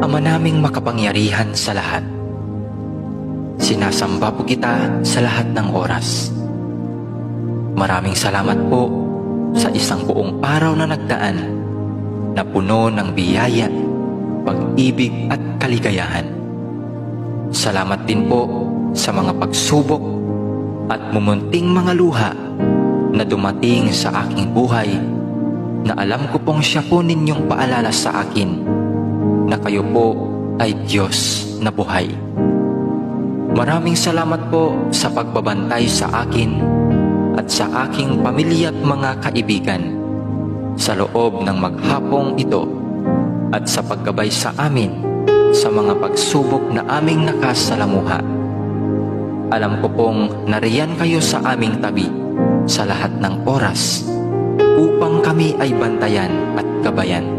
Ama naming makapangyarihan sa lahat, sinasamba po kita sa lahat ng oras. Maraming salamat po sa isang buong araw na nagdaan na puno ng biyaya, pag-ibig at kaligayahan. Salamat din po sa mga pagsubok at mumunting mga luha na dumating sa aking buhay, na alam ko pong siya po ninyong paalala sa akin na kayo po ay Diyos na buhay. Maraming salamat po sa pagbabantay sa akin at sa aking pamilya at mga kaibigan sa loob ng maghapong ito, at sa paggabay sa amin sa mga pagsubok na aming nakasalamuha. Alam ko pong nariyan kayo sa aming tabi sa lahat ng oras upang kami ay bantayan at gabayan.